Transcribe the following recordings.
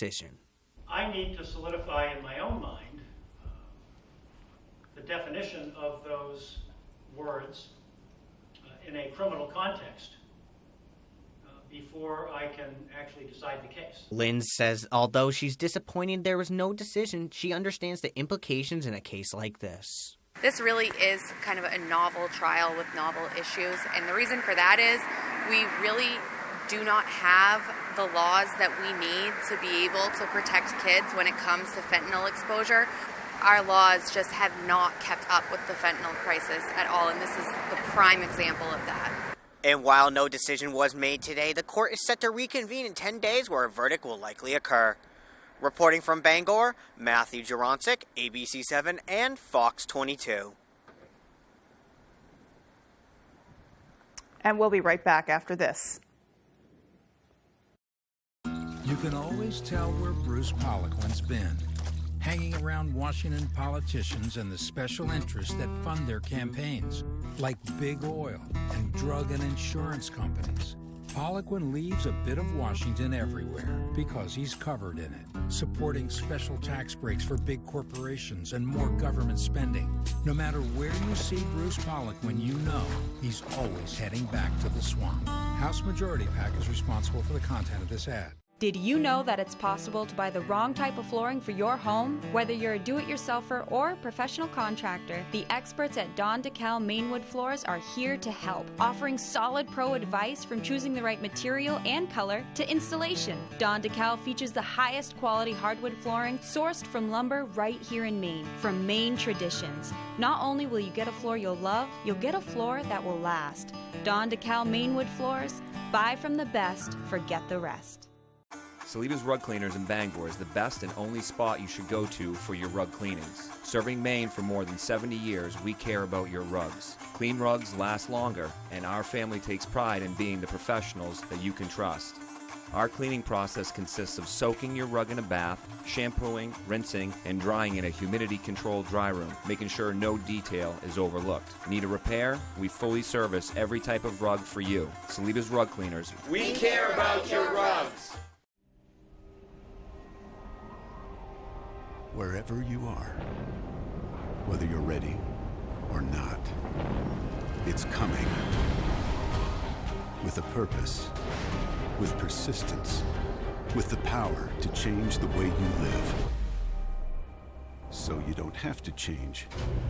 decision. I need to solidify in my own mind the definition of those words in a criminal context before I can actually decide the case. Lynn says although she's disappointed there was no decision, she understands the implications in a case like this. This really is kind of a novel trial with novel issues, and the reason for that is we really do not have the laws that we need to be able to protect kids when it comes to fentanyl exposure. Our laws just have not kept up with the fentanyl crisis at all, and this is the prime example of that. And while no decision was made today, the court is set to reconvene in 10 days where a verdict will likely occur. Reporting from Bangor, Matthew Juronsik, ABC7 and Fox 22. And we'll be right back after this. You can always tell where Bruce Poliquin's been. Hanging around Washington politicians and the special interests that fund their campaigns, like big oil and drug and insurance companies. Poliquin leaves a bit of Washington everywhere because he's covered in it, supporting special tax breaks for big corporations and more government spending. No matter where you see Bruce Poliquin, you know he's always heading back to the swamp. House Majority PAC is responsible for the content of this ad. Did you know that it's possible to buy the wrong type of flooring for your home? Whether you're a do-it-yourselfer or professional contractor, the experts at Don DeKalb Mainwood Floors are here to help, offering solid pro advice from choosing the right material and color to installation. Don DeKalb features the highest quality hardwood flooring sourced from lumber right here in Maine, from Maine traditions. Not only will you get a floor you'll love, you'll get a floor that will last. Don DeKalb Mainwood Floors, buy from the best, forget the rest. Saliba's Rug Cleaners in Bangor is the best and only spot you should go to for your rug cleanings. Serving Maine for more than 70 years, we care about your rugs. Clean rugs last longer, and our family takes pride in being the professionals that you can trust. Our cleaning process consists of soaking your rug in a bath, shampooing, rinsing, and drying in a humidity-controlled dry room, making sure no detail is overlooked. Need a repair? We fully service every type of rug for you. Saliba's Rug Cleaners. We care about your rugs. Wherever you are, whether you're ready or not, it's coming. With a purpose, with persistence, with the power to change the way you live. So you don't have to change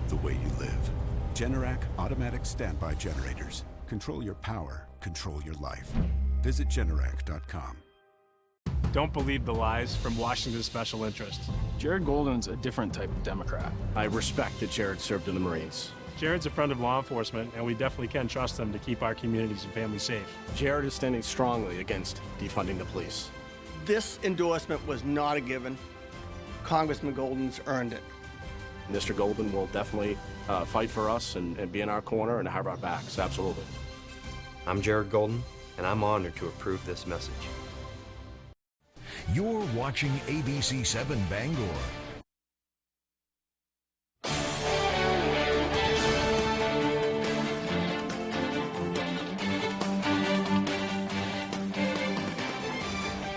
the way you live. Generac automatic standby generators. Control your power, control your life. Visit Generac.com. Don't believe the lies from Washington's special interests. Jared Golden's a different type of Democrat. I respect that Jared served in the Marines. Jared's a friend of law enforcement, and we definitely can trust him to keep our communities and families safe. Jared is standing strongly against defunding the police. This endorsement was not a given. Congressman Golden's earned it. Mr. Golden will definitely fight for us and be in our corner and have our backs, absolutely. I'm Jared Golden, and I'm honored to approve this message. You're watching ABC7 Bangor.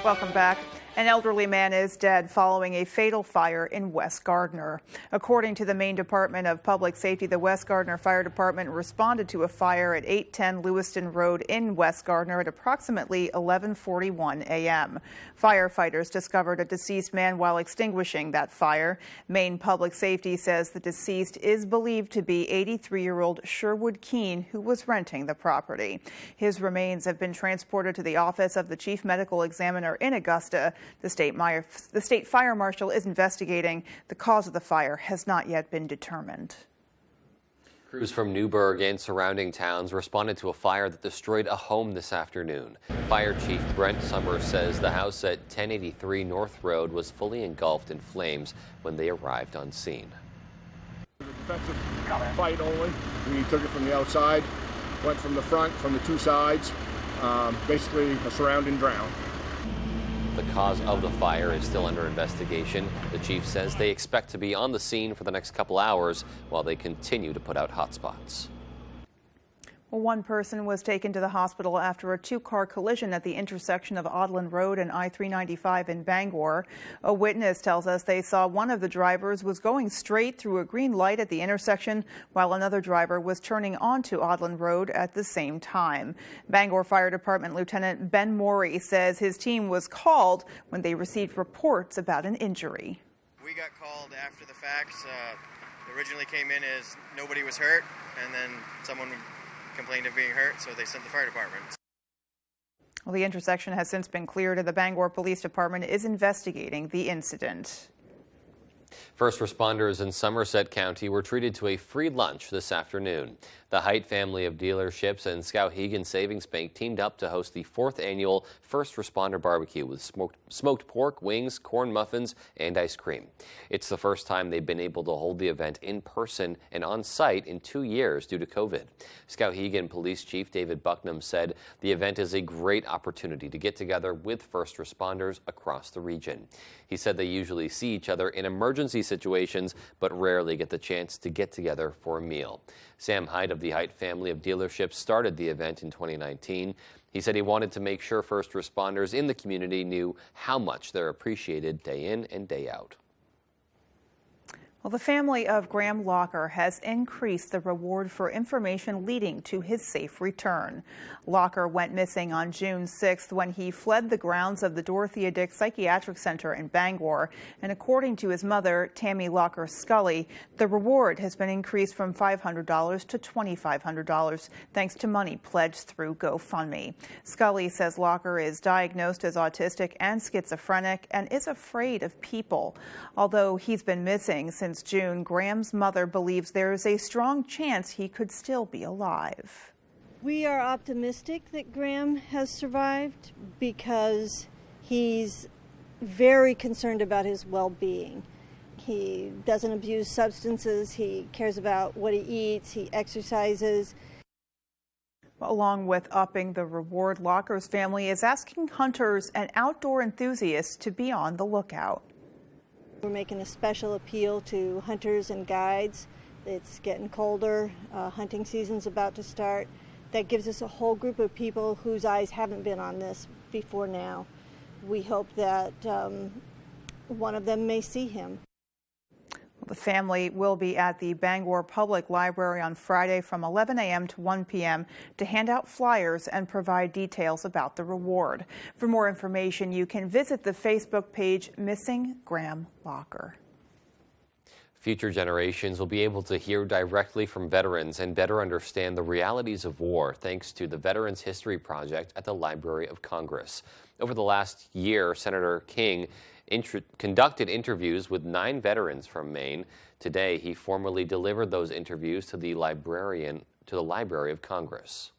Welcome back. An elderly man is dead following a fatal fire in West Gardner. According to the Maine Department of Public Safety, the West Gardner Fire Department responded to a fire at 810 Lewiston Road in West Gardner at approximately 11:41 a.m. Firefighters discovered a deceased man while extinguishing that fire. Maine Public Safety says the deceased is believed to be 83-year-old Sherwood Keene, who was renting the property. His remains have been transported to the office of the Chief Medical Examiner in Augusta. The state fire marshal is investigating. The cause of the fire has not yet been determined. Crews from Newburgh and surrounding towns responded to a fire that destroyed a home this afternoon. Fire Chief Brent Summers says the house at 1083 North Road was fully engulfed in flames when they arrived on scene. Defensive fight only. We took it from the outside, went from the front, from the two sides, basically a surrounding drown. The cause of the fire is still under investigation. The chief says they expect to be on the scene for the next couple hours while they continue to put out hotspots. One person was taken to the hospital after a two-car collision at the intersection of Audlin Road and I-395 in Bangor. A witness tells us they saw one of the drivers was going straight through a green light at the intersection, while another driver was turning onto Audlin Road at the same time. Bangor Fire Department Lieutenant Ben Morey says his team was called when they received reports about an injury. We got called after the fact. Originally came in as nobody was hurt, and then someone complained of being hurt, so they sent the fire department. Well, the intersection has since been cleared, and the Bangor Police Department is investigating the incident. First responders in Somerset County were treated to a free lunch this afternoon. The Haidt family of dealerships and Skowhegan Savings Bank teamed up to host the 4th annual First Responder Barbecue with smoked pork, wings, corn muffins, and ice cream. It's the first time they've been able to hold the event in person and on site in 2 years due to COVID. Skowhegan Police Chief David Bucknam said the event is a great opportunity to get together with first responders across the region. He said they usually see each other in emergency situations, but rarely get the chance to get together for a meal. Sam Haidt of the Haidt family of dealerships started the event in 2019. He said he wanted to make sure first responders in the community knew how much they're appreciated day in and day out. Well, the family of Graham Locker has increased the reward for information leading to his safe return. Locker went missing on June 6th when he fled the grounds of the Dorothea Dick Psychiatric Center in Bangor. And according to his mother, Tammy Locker Scully, the reward has been increased from $500 to $2,500 thanks to money pledged through GoFundMe. Scully says Locker is diagnosed as autistic and schizophrenic and is afraid of people. Although he's been missing since June, Graham's mother believes there is a strong chance he could still be alive. We are optimistic that Graham has survived because he's very concerned about his well-being. He doesn't abuse substances, he cares about what he eats, he exercises. Along with upping the reward, Locker's family is asking hunters and outdoor enthusiasts to be on the lookout. We're making a special appeal to hunters and guides. It's getting colder, hunting season's about to start. That gives us a whole group of people whose eyes haven't been on this before now. We hope that one of them may see him. The family will be at the Bangor Public Library on Friday from 11 a.m. to 1 p.m. to hand out flyers and provide details about the reward. For more information, you can visit the Facebook page Missing Graham Locker. Future generations will be able to hear directly from veterans and better understand the realities of war thanks to the Veterans History Project at the Library of Congress. Over the last year, Senator King conducted interviews with 9 veterans from Maine. Today, he formally delivered those interviews to the Library of Congress.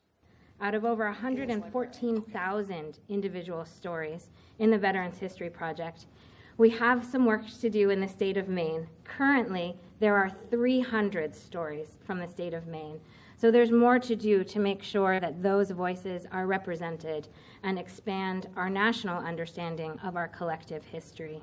Out of over 114,000 individual stories in the Veterans History Project, we have some work to do in the state of Maine. Currently, there are 300 stories from the state of Maine. So there's more to do to make sure that those voices are represented and expand our national understanding of our collective history.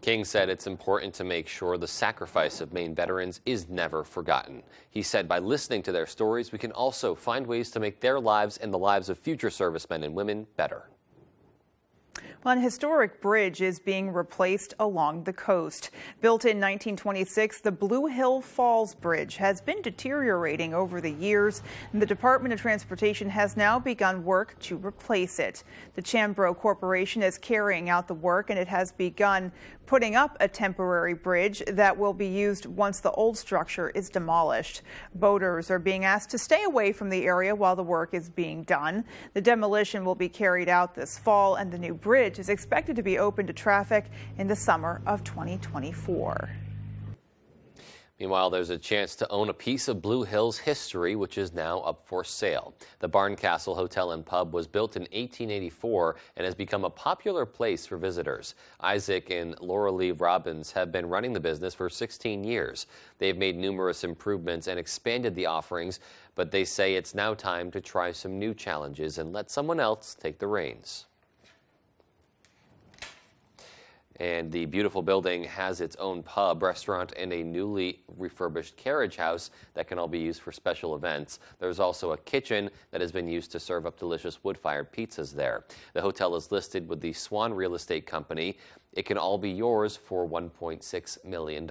King said it's important to make sure the sacrifice of Maine veterans is never forgotten. He said by listening to their stories, we can also find ways to make their lives and the lives of future servicemen and women better. An historic bridge is being replaced along the coast. Built in 1926, the Blue Hill Falls Bridge has been deteriorating over the years, and the Department of Transportation has now begun work to replace it. The Chambro Corporation is carrying out the work, and it has begun putting up a temporary bridge that will be used once the old structure is demolished. Boaters are being asked to stay away from the area while the work is being done. The demolition will be carried out this fall, and the new bridge is expected to be open to traffic in the summer of 2024. Meanwhile, there's a chance to own a piece of Blue Hill's history, which is now up for sale. The Barncastle Hotel and Pub was built in 1884 and has become a popular place for visitors. Isaac and Laura Lee Robbins have been running the business for 16 years. They've made numerous improvements and expanded the offerings, but they say it's now time to try some new challenges and let someone else take the reins. And the beautiful building has its own pub, restaurant, and a newly refurbished carriage house that can all be used for special events. There's also a kitchen that has been used to serve up delicious wood-fired pizzas there. The hotel is listed with the Swan Real Estate Company. It can all be yours for $1.6 million.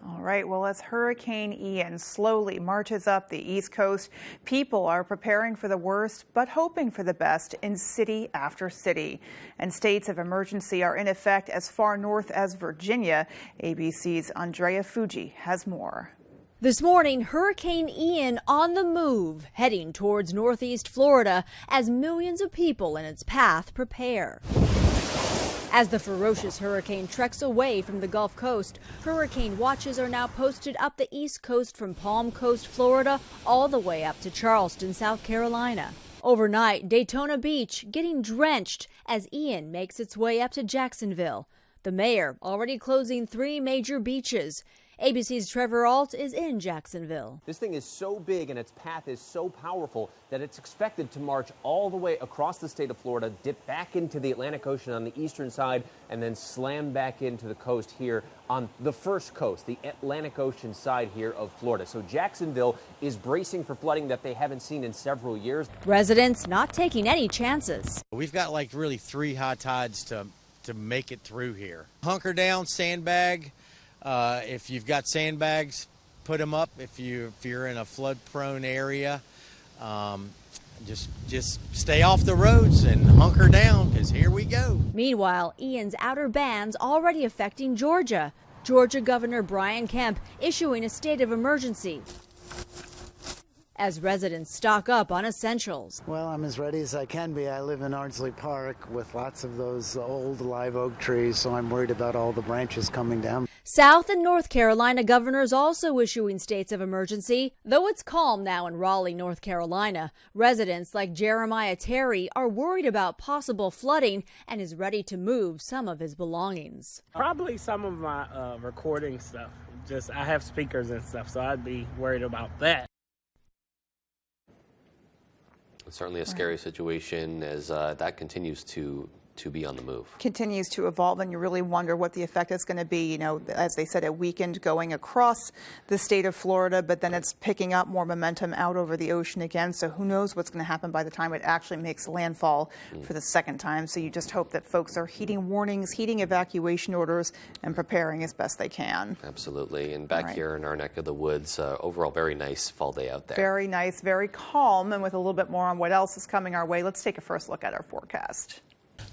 All right, well, as Hurricane Ian slowly marches up the East Coast, people are preparing for the worst but hoping for the best in city after city. And states of emergency are in effect as far north as Virginia. ABC's Andrea Fuji has more. This morning, Hurricane Ian on the move, heading towards northeast Florida as millions of people in its path prepare. As the ferocious hurricane treks away from the Gulf Coast, hurricane watches are now posted up the East Coast from Palm Coast, Florida, all the way up to Charleston, South Carolina. Overnight, Daytona Beach getting drenched as Ian makes its way up to Jacksonville. The mayor already closing 3 major beaches. ABC's Trevor Alt is in Jacksonville. This thing is so big and its path is so powerful that it's expected to march all the way across the state of Florida, dip back into the Atlantic Ocean on the eastern side, and then slam back into the coast here on the first coast, the Atlantic Ocean side here of Florida. So Jacksonville is bracing for flooding that they haven't seen in several years. Residents not taking any chances. We've got like really 3 high tides to make it through here. Hunker down, sandbag. If you've got sandbags, put them up. If you're in a flood-prone area, just stay off the roads and hunker down, because here we go. Meanwhile, Ian's outer bands already affecting Georgia. Georgia Governor Brian Kemp issuing a state of emergency as residents stock up on essentials. Well, I'm as ready as I can be. I live in Ardsley Park with lots of those old live oak trees, so I'm worried about all the branches coming down. South and North Carolina governors also issuing states of emergency. Though it's calm now in Raleigh, North Carolina, residents like Jeremiah Terry are worried about possible flooding and is ready to move some of his belongings. Probably some of my recording stuff. I have speakers and stuff, so I'd be worried about that. It's certainly a scary situation as that continues to be on the move. Continues to evolve, and you really wonder what the effect is going to be. You know, as they said, a weekend going across the state of Florida, but then it's picking up more momentum out over the ocean again. So who knows what's going to happen by the time it actually makes landfall for the second time. So you just hope that folks are heeding warnings, heeding evacuation orders, and preparing as best they can. Absolutely. And back here in our neck of the woods, overall very nice fall day out there. Very nice, very calm, and with a little bit more on what else is coming our way, let's take a first look at our forecast.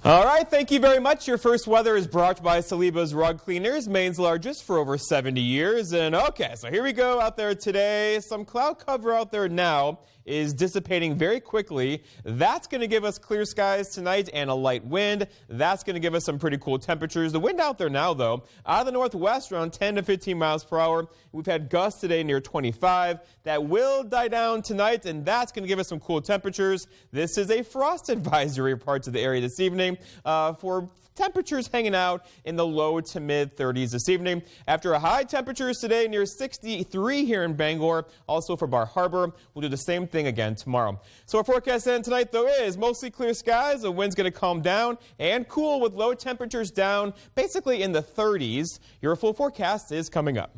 All right, thank you very much. Your first weather is brought by Saliba's Rug Cleaners, Maine's largest for over 70 years. And okay, so here we go out there today. Some cloud cover out there now is dissipating very quickly. That's going to give us clear skies tonight and a light wind. That's going to give us some pretty cool temperatures. The wind out there now, though, out of the northwest around 10 to 15 miles per hour. We've had gusts today near 25. That will die down tonight, and that's going to give us some cool temperatures. This is a frost advisory parts of the area this evening for temperatures hanging out in the low to mid 30s this evening. After a high temperatures today near 63 here in Bangor, also for Bar Harbor. We'll do the same thing again tomorrow. So our forecast then tonight, though, is mostly clear skies. The wind's going to calm down and cool with low temperatures down basically in the 30s. Your full forecast is coming up.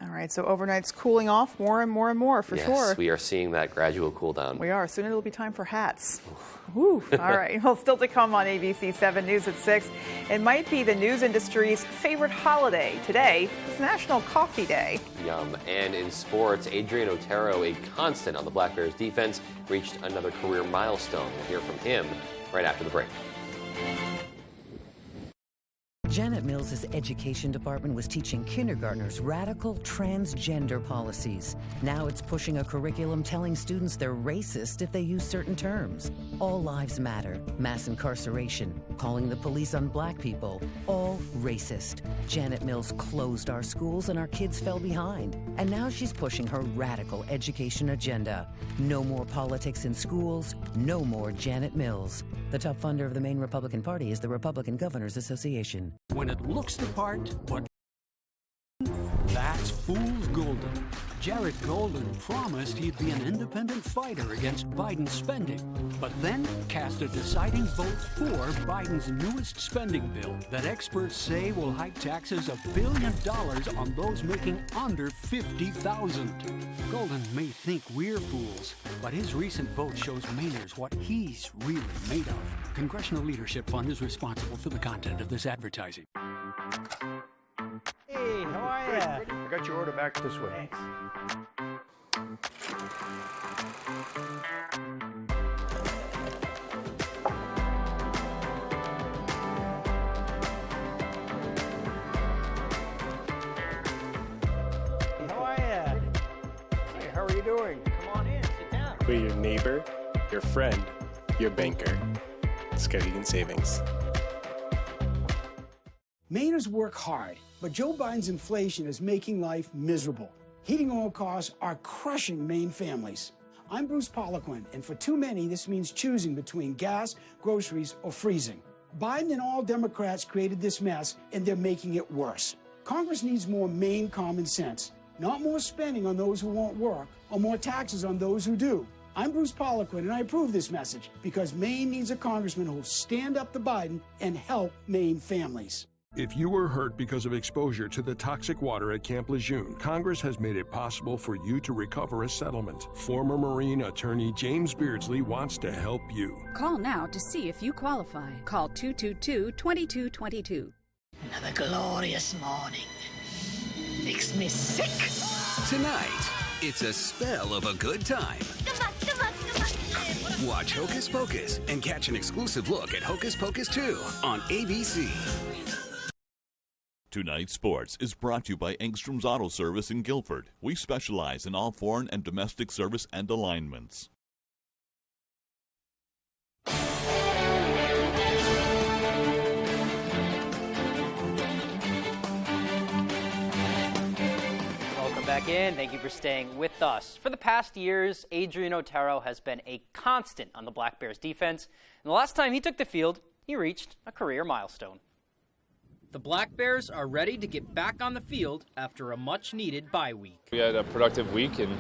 All right, so overnight's cooling off more and more for sure. Yes, we are seeing that gradual cool down. We are. Soon it'll be time for hats. Woo. All right. Well, still to come on ABC 7 News at 6. It might be the news industry's favorite holiday. Today is National Coffee Day. Yum. And in sports, Adrian Otero, a constant on the Black Bears defense, reached another career milestone. We'll hear from him right after the break. Janet Mills' education department was teaching kindergartners radical transgender policies. Now it's pushing a curriculum telling students they're racist if they use certain terms. All lives matter, mass incarceration, calling the police on black people, all racist. Janet Mills closed our schools and our kids fell behind. And now she's pushing her radical education agenda. No more politics in schools, no more Janet Mills. The top funder of the Maine Republican Party is the Republican Governors Association. When it looks the part, but that's fool's golden. Jared Golden promised he'd be an independent fighter against Biden's spending, but then cast a deciding vote for Biden's newest spending bill that experts say will hike taxes $1 billion on those making under $50,000. Golden may think we're fools, but his recent vote shows Mainers what he's really made of. Congressional Leadership Fund is responsible for the content of this advertising. Hey, how are you? I got your order back this way. Thanks. Hey, how are you? Hey, how are you doing? Come on in, sit down. We're your neighbor, your friend, your banker. Skowhegan Savings. Mainers work hard, but Joe Biden's inflation is making life miserable. Heating oil costs are crushing Maine families. I'm Bruce Poliquin, and for too many, this means choosing between gas, groceries, or freezing. Biden and all Democrats created this mess, and they're making it worse. Congress needs more Maine common sense, not more spending on those who won't work or more taxes on those who do. I'm Bruce Poliquin, and I approve this message because Maine needs a congressman who will stand up to Biden and help Maine families. If you were hurt because of exposure to the toxic water at Camp Lejeune, Congress has made it possible for you to recover a settlement. Former Marine attorney James Beardsley wants to help you. Call now to see if you qualify. Call 222-2222. Another glorious morning. Makes me sick. Tonight, it's a spell of a good time. Watch Hocus Pocus and catch an exclusive look at Hocus Pocus 2 on ABC. Tonight's Sports is brought to you by Engstrom's Auto Service in Guilford. We specialize in all foreign and domestic service and alignments. Welcome back in. Thank you for staying with us. For the past years, Adrian Otero has been a constant on the Black Bears defense. And the last time he took the field, he reached a career milestone. The Black Bears are ready to get back on the field after a much-needed bye week. We had a productive week, and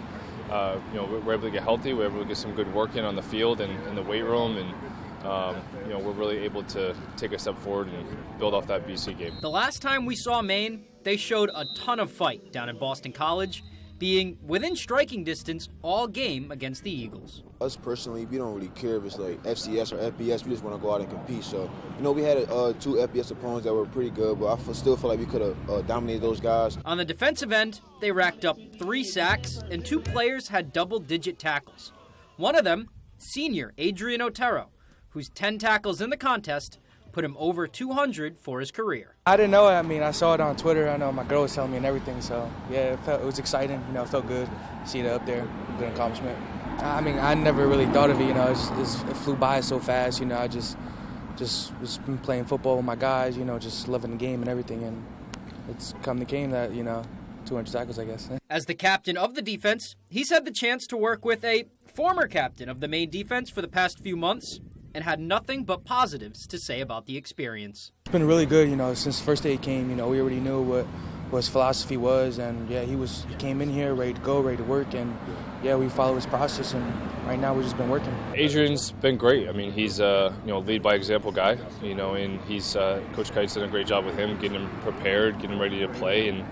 we're able to get healthy. We're able to get some good work in on the field and in the weight room, and we're really able to take a step forward and build off that BC game. The last time we saw Maine, they showed a ton of fight down in Boston College, being within striking distance all game against the Eagles. Us personally, we don't really care if it's like FCS or FBS. We just want to go out and compete. So, we had 2 FBS opponents that were pretty good, but I still feel like we could have dominated those guys. On the defensive end, they racked up 3 sacks, and 2 players had double-digit tackles. One of them, senior Adrian Otero, whose 10 tackles in the contest put him over 200 for his career. I didn't know it. I saw it on Twitter. I know my girl was telling me and everything. So, yeah, it was exciting. It felt good to see it up there. Good accomplishment. I never really thought of it. It flew by so fast. I just was playing football with my guys, just loving the game and everything. And it's come the game that, 200 tackles, I guess. As the captain of the defense, he's had the chance to work with a former captain of the Maine defense for the past few months, and had nothing but positives to say about the experience. It's been really good, since the first day he came, we already knew what his philosophy was, and yeah, he came in here ready to go, ready to work, and yeah, we follow his process, and right now we've just been working. Adrian's been great. He's lead by example guy, and he's Coach Kite's done a great job with him, getting him prepared, getting him ready to play, and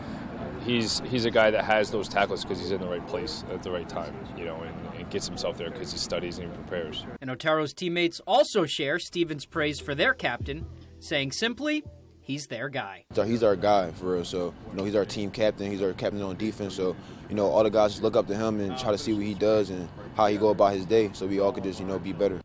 he's a guy that has those tackles because he's in the right place at the right time, and gets himself there because he studies and he prepares. And Otero's teammates also share Stephen's praise for their captain, saying simply, he's their guy. He's our guy, for real. So, he's our team captain. He's our captain on defense. So, all the guys just look up to him and try to see what he does and how he go about his day so we all could just, be better.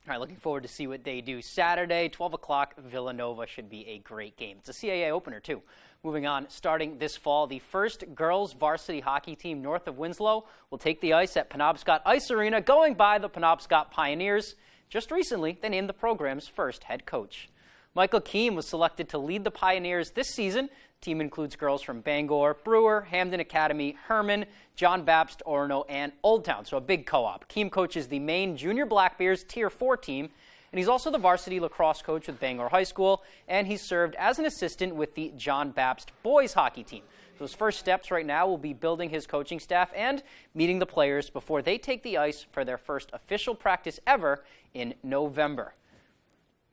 All right, looking forward to see what they do Saturday, 12 o'clock, Villanova. Should be a great game. It's a CAA opener, too. Moving on, starting this fall, the first girls varsity hockey team north of Winslow will take the ice at Penobscot Ice Arena, going by the Penobscot Pioneers. Just recently, they named the program's first head coach. Michael Keem was selected to lead the Pioneers this season. The team includes girls from Bangor, Brewer, Hamden Academy, Herman, John Baptist, Orono, and Old Town, so a big co-op. Keem coaches the Maine Junior Black Bears Tier 4 team, And he's also the varsity lacrosse coach with Bangor High School, and he's served as an assistant with the John Bapst boys hockey team. So his first steps right now will be building his coaching staff and meeting the players before they take the ice for their first official practice ever in November.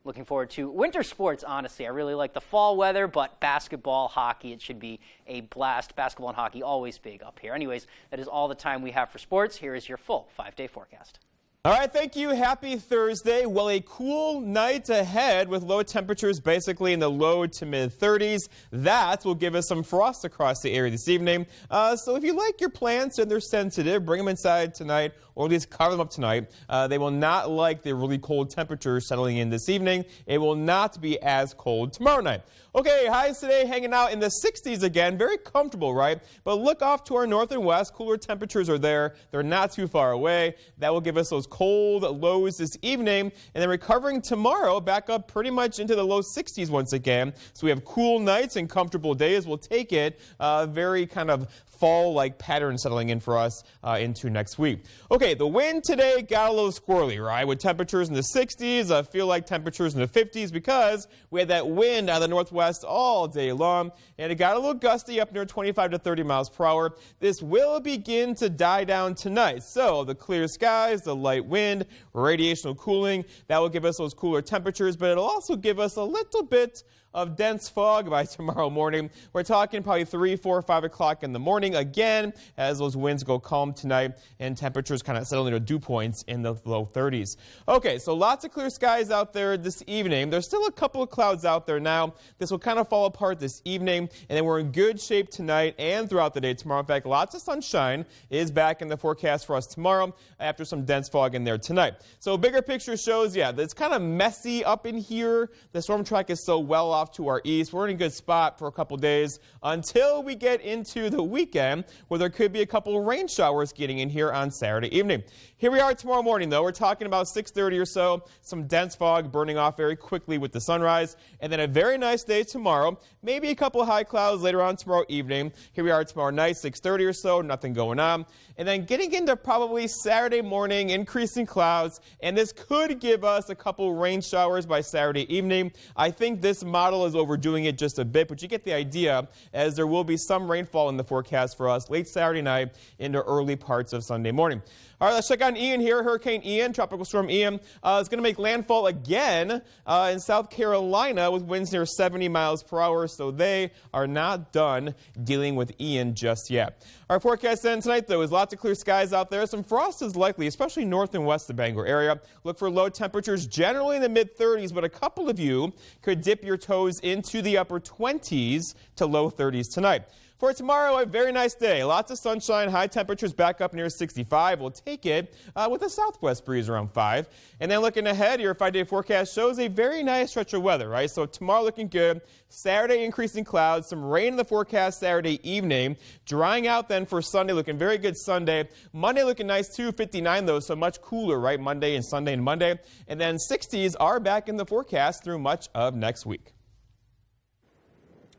Looking forward to winter sports, honestly. I really like the fall weather, but basketball, hockey, it should be a blast. Basketball and hockey, always big up here. Anyways, that is all the time we have for sports. Here is your full 5-day forecast. All right, thank you. Happy Thursday. Well, a cool night ahead with low temperatures basically in the low to mid 30s. That will give us some frost across the area this evening. So if you like your plants and they're sensitive, bring them inside tonight or at least cover them up tonight. They will not like the really cold temperatures settling in this evening. It will not be as cold tomorrow night. Okay, highs today hanging out in the 60s again. Very comfortable, right? But look off to our north and west. Cooler temperatures are there. They're not too far away. That will give us those cold lows this evening. And then recovering tomorrow, back up pretty much into the low 60s once again. So we have cool nights and comfortable days. We'll take it. Very kind of fall-like pattern settling in for us into next week. Okay, the wind today got a little squirrely, right? With temperatures in the 60s, I feel like temperatures in the 50s because we had that wind out of the northwest all day long, and it got a little gusty up near 25 to 30 miles per hour. This will begin to die down tonight. So the clear skies, the light wind, radiational cooling, that will give us those cooler temperatures, but it'll also give us a little bit of dense fog by tomorrow morning. We're talking probably 3, 4, 5 o'clock in the morning again as those winds go calm tonight and temperatures kind of settle into dew points in the low 30s. Okay, so lots of clear skies out there this evening. There's still a couple of clouds out there now. This will kind of fall apart this evening, and then we're in good shape tonight and throughout the day tomorrow. In fact, lots of sunshine is back in the forecast for us tomorrow after some dense fog in there tonight. So bigger picture shows, yeah, it's kind of messy up in here. The storm track is so well off to our east. We're in a good spot for a couple days until we get into the weekend where there could be a couple of rain showers getting in here on Saturday evening. Here we are tomorrow morning, though. We're talking about 6:30 or so. Some dense fog burning off very quickly with the sunrise. And then a very nice day tomorrow. Maybe a couple of high clouds later on tomorrow evening. Here we are tomorrow night, 6:30 or so. Nothing going on. And then getting into probably Saturday morning, increasing clouds. And this could give us a couple rain showers by Saturday evening. I think this model is overdoing it just a bit, but you get the idea as there will be some rainfall in the forecast for us late Saturday night into early parts of Sunday morning. All right, let's check on Ian here. Hurricane Ian, Tropical Storm Ian, is going to make landfall again in South Carolina with winds near 70 miles per hour, so they are not done dealing with Ian just yet. Our forecast then tonight, though, is lots of clear skies out there. Some frost is likely, especially north and west of the Bangor area. Look for low temperatures generally in the mid-30s, but a couple of you could dip your toes into the upper 20s to low 30s tonight. For tomorrow, a very nice day. Lots of sunshine, high temperatures back up near 65. We'll take it with a southwest breeze around 5. And then looking ahead, your 5-day forecast shows a very nice stretch of weather, right? So tomorrow looking good. Saturday increasing clouds, some rain in the forecast Saturday evening. Drying out then for Sunday, looking very good Sunday. Monday looking nice too, 59 though, so much cooler, right? Monday and Sunday and Monday. And then 60s are back in the forecast through much of next week.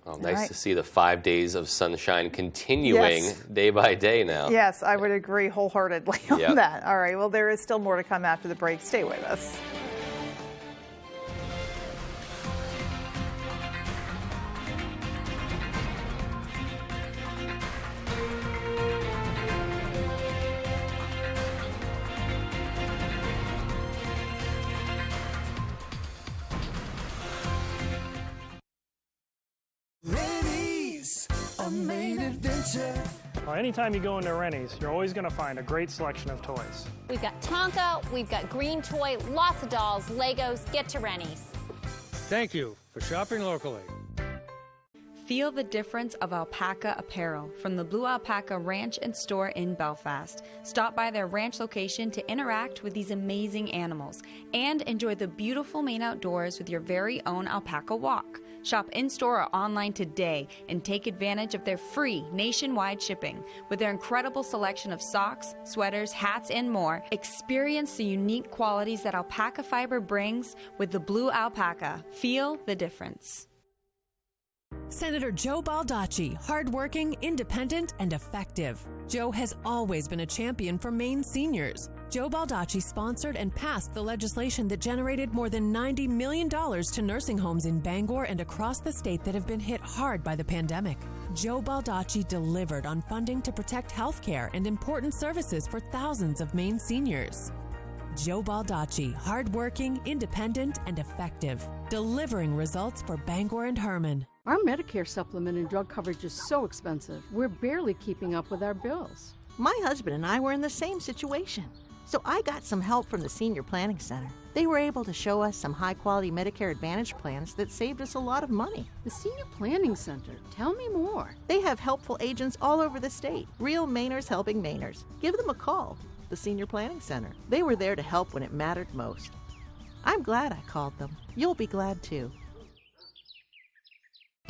Well, nice to see the 5 days of sunshine continuing day by day now. Yes, I would agree wholeheartedly on that. All right, well, there is still more to come after the break. Stay with us. Well, anytime you go into Rennie's, you're always going to find a great selection of toys. We've got Tonka, we've got Green Toy, lots of dolls, Legos. Get to Rennie's. Thank you for shopping locally. Feel the difference of alpaca apparel from the Blue Alpaca Ranch and Store in Belfast. Stop by their ranch location to interact with these amazing animals and enjoy the beautiful Maine outdoors with your very own alpaca walk. Shop in-store or online today and take advantage of their free nationwide shipping. With their incredible selection of socks, sweaters, hats, and more, experience the unique qualities that alpaca fiber brings with the Blue Alpaca. Feel the difference. Senator Joe Baldacci, hardworking, independent, and effective. Joe has always been a champion for Maine seniors. Joe Baldacci sponsored and passed the legislation that generated more than $90 million to nursing homes in Bangor and across the state that have been hit hard by the pandemic. Joe Baldacci delivered on funding to protect health care and important services for thousands of Maine seniors. Joe Baldacci, hardworking, independent, and effective, delivering results for Bangor and Herman. Our Medicare supplement and drug coverage is so expensive, we're barely keeping up with our bills. My husband and I were in the same situation, so I got some help from the Senior Planning Center. They were able to show us some high-quality Medicare Advantage plans that saved us a lot of money. The Senior Planning Center, tell me more. They have helpful agents all over the state, real Mainers helping Mainers. Give them a call, the Senior Planning Center. They were there to help when it mattered most. I'm glad I called them. You'll be glad too.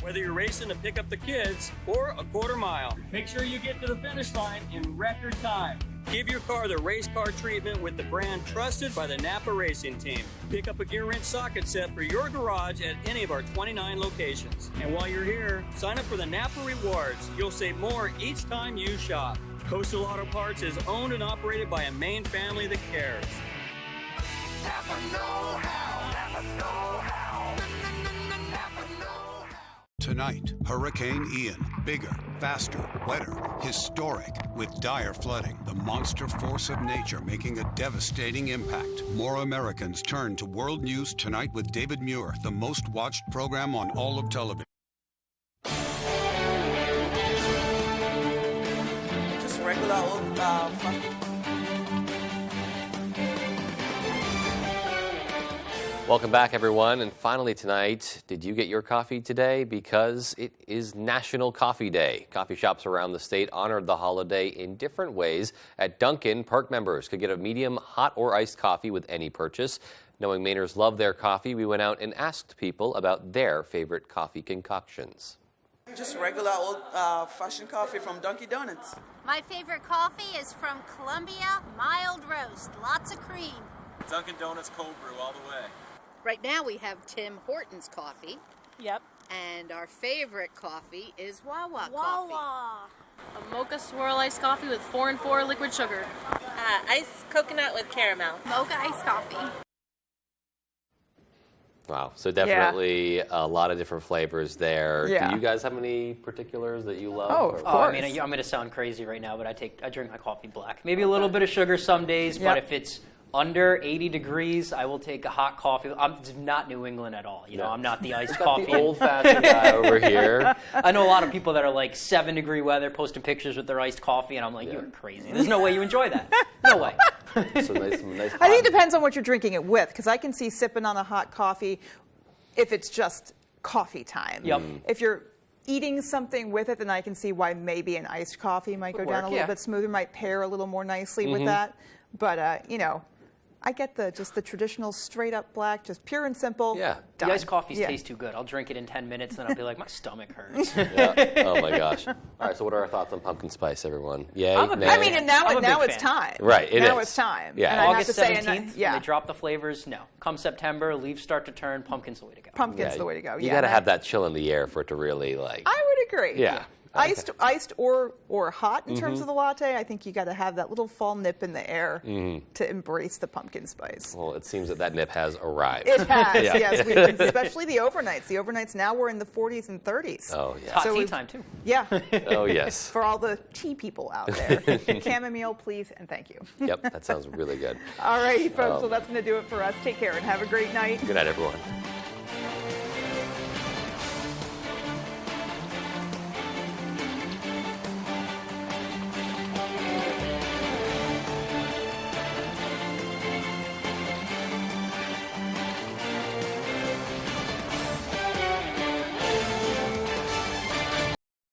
Whether you're racing to pick up the kids or a quarter mile, make sure you get to the finish line in record time. Give your car the race car treatment with the brand trusted by the Napa Racing Team. Pick up a gear wrench socket set for your garage at any of our 29 locations. And while you're here, sign up for the Napa Rewards. You'll save more each time you shop. Coastal Auto Parts is owned and operated by a Maine family that cares. Napa know-how. Napa know-how. Tonight, Hurricane Ian. Bigger, faster, wetter, historic, with dire flooding. The monster force of nature making a devastating impact. More Americans turn to World News Tonight with David Muir, the most watched program on all of television. Just regular old Welcome back, everyone. And finally tonight, did you get your coffee today? Because it is National Coffee Day. Coffee shops around the state honored the holiday in different ways. At Dunkin', Perk members could get a medium hot or iced coffee with any purchase. Knowing Mainers love their coffee, we went out and asked people about their favorite coffee concoctions. Just regular old-fashioned coffee from Dunkin' Donuts. My favorite coffee is from Columbia Mild Roast. Lots of cream. Dunkin' Donuts cold brew all the way. Right now we have Tim Hortons coffee. Yep. And our favorite coffee is Wawa coffee. Wawa. A mocha swirl iced coffee with 4 and 4 liquid sugar. Iced coconut with caramel. Mocha iced coffee. Wow, so definitely a lot of different flavors there. Yeah. Do you guys have any particulars that you love? Oh, of course. I mean, I'm going to sound crazy right now, but I drink my coffee black. Maybe a little bit of sugar some days, but if it's under 80 degrees, I will take a hot coffee. I'm not New England at all. You know, I'm not the iced coffee. The old-fashioned guy over here. I know a lot of people that are like 7-degree weather posting pictures with their iced coffee, and I'm like, you're crazy. There's no way you enjoy that. No way. So nice I think it depends on what you're drinking it with, because I can see sipping on a hot coffee if it's just coffee time. Yep. If you're eating something with it, then I can see why maybe an iced coffee might go down a little bit smoother, might pair a little more nicely with that. But, you know, I get just the traditional straight up black, just pure and simple. Yeah. The iced coffees taste too good. I'll drink it in 10 minutes, and I'll be like, my stomach hurts. Oh, my gosh. All right, so what are our thoughts on pumpkin spice, everyone? Yay, nay? I mean, and now it's time. Right, now it's time. Yeah. And August 17th, when they drop the flavors, no. Come September, leaves start to turn, pumpkin's the way to go. Pumpkin's the way to go, You got to have that chill in the air for it to really, like... I would agree. Yeah. Iced or hot in terms of the latte, I think you got to have that little fall nip in the air to embrace the pumpkin spice. Well, it seems that nip has arrived. It has, yes. Especially the overnights. The overnights now we're in the 40s and 30s. Oh, yeah. Hot tea time, too. Yeah. Oh, yes. For all the tea people out there. Chamomile, please, and thank you. Yep, that sounds really good. All righty, folks. So that's going to do it for us. Take care and have a great night. Good night, everyone.